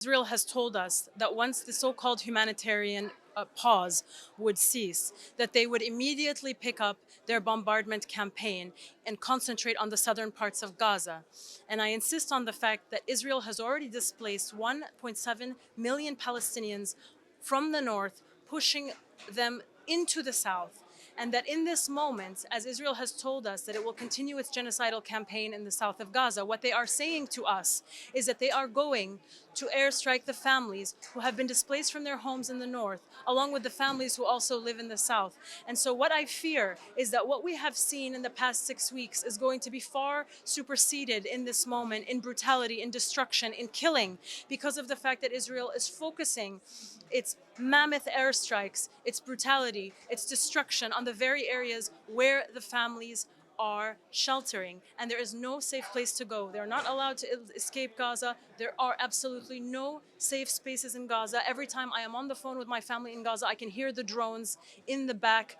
Israel has told us that once the so-called humanitarian pause would cease, that they would immediately pick up their bombardment campaign and concentrate on the southern parts of Gaza. And I insist on the fact that Israel has already displaced 1.7 million Palestinians from the north, pushing them into the south. And that in this moment, as Israel has told us that it will continue its genocidal campaign in the south of Gaza, what they are saying to us is that they are going to airstrike the families who have been displaced from their homes in the north, along with the families who also live in the south. And so what I fear is that what we have seen in the past 6 weeks is going to be far superseded in this moment in brutality, in destruction, in killing, because of the fact that Israel is focusing its mammoth airstrikes, its brutality, its destruction on the very areas where the families are sheltering, and there is no safe place to go. They're not allowed to escape Gaza. There are absolutely no safe spaces in Gaza. Every time I am on the phone with my family in Gaza, I can hear the drones in the back,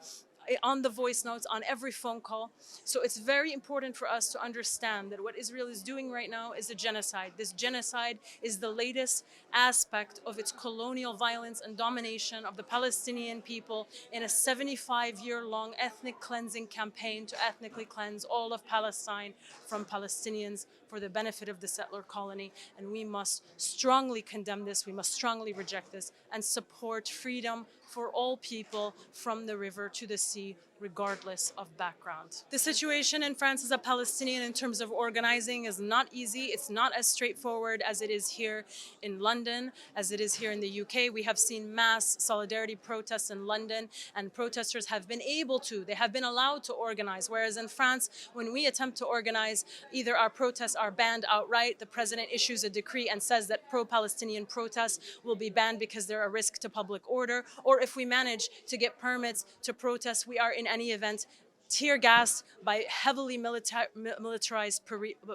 on the voice notes, on every phone call. So it's very important for us to understand that what Israel is doing right now is a genocide. This genocide is the latest aspect of its colonial violence and domination of the Palestinian people in a 75-year-long ethnic cleansing campaign to ethnically cleanse all of Palestine from Palestinians for the benefit of the settler colony. And we must strongly condemn this, we must strongly reject this, and support freedom for all people from the river to the sea, regardless of background. The situation in France as a Palestinian in terms of organizing is not easy. It's not as straightforward as it is here in London, as it is here in the UK. We have seen mass solidarity protests in London, and protesters have been they have been allowed to organize. Whereas in France, when we attempt to organize, either our protests are banned outright, the president issues a decree and says that pro-Palestinian protests will be banned because they're a risk to public order, or if we manage to get permits to protest, we are in any event tear gassed by heavily militarized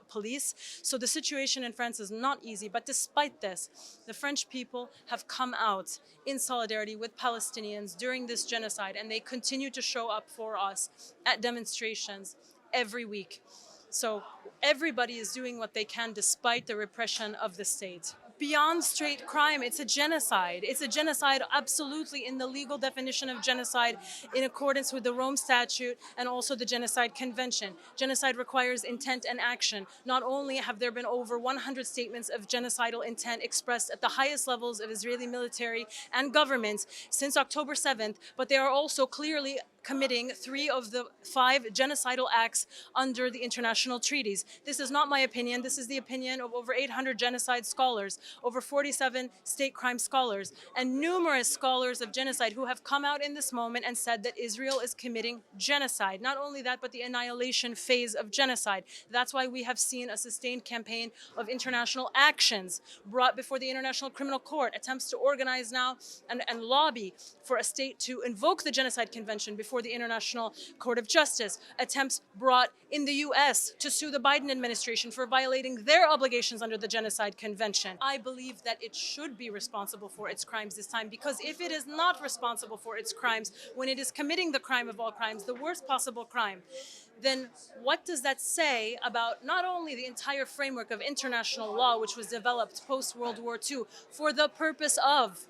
police. So the situation in France is not easy. But despite this, the French people have come out in solidarity with Palestinians during this genocide, and they continue to show up for us at demonstrations every week. So everybody is doing what they can despite the repression of the state. Beyond straight crime, it's a genocide. It's a genocide absolutely in the legal definition of genocide in accordance with the Rome Statute and also the Genocide Convention. Genocide requires intent and action. Not only have there been over 100 statements of genocidal intent expressed at the highest levels of Israeli military and government since October 7th, but they are also clearly committing 3 of the 5 genocidal acts under the international treaties. This is not my opinion. This is the opinion of over 800 genocide scholars, over 47 state crime scholars, and numerous scholars of genocide who have come out in this moment and said that Israel is committing genocide. Not only that, but the annihilation phase of genocide. That's why we have seen a sustained campaign of international actions brought before the International Criminal Court, attempts to organize now and lobby for a state to invoke the Genocide Convention before the International Court of Justice, attempts brought in the US to sue the Biden administration for violating their obligations under the Genocide Convention. I believe that it should be responsible for its crimes this time, because if it is not responsible for its crimes, when it is committing the crime of all crimes, the worst possible crime, then what does that say about not only the entire framework of international law, which was developed post-World War II for the purpose of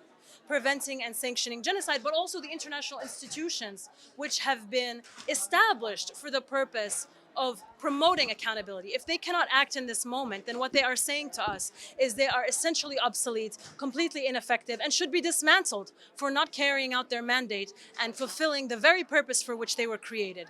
preventing and sanctioning genocide, but also the international institutions which have been established for the purpose of promoting accountability. If they cannot act in this moment, then what they are saying to us is they are essentially obsolete, completely ineffective, and should be dismantled for not carrying out their mandate and fulfilling the very purpose for which they were created.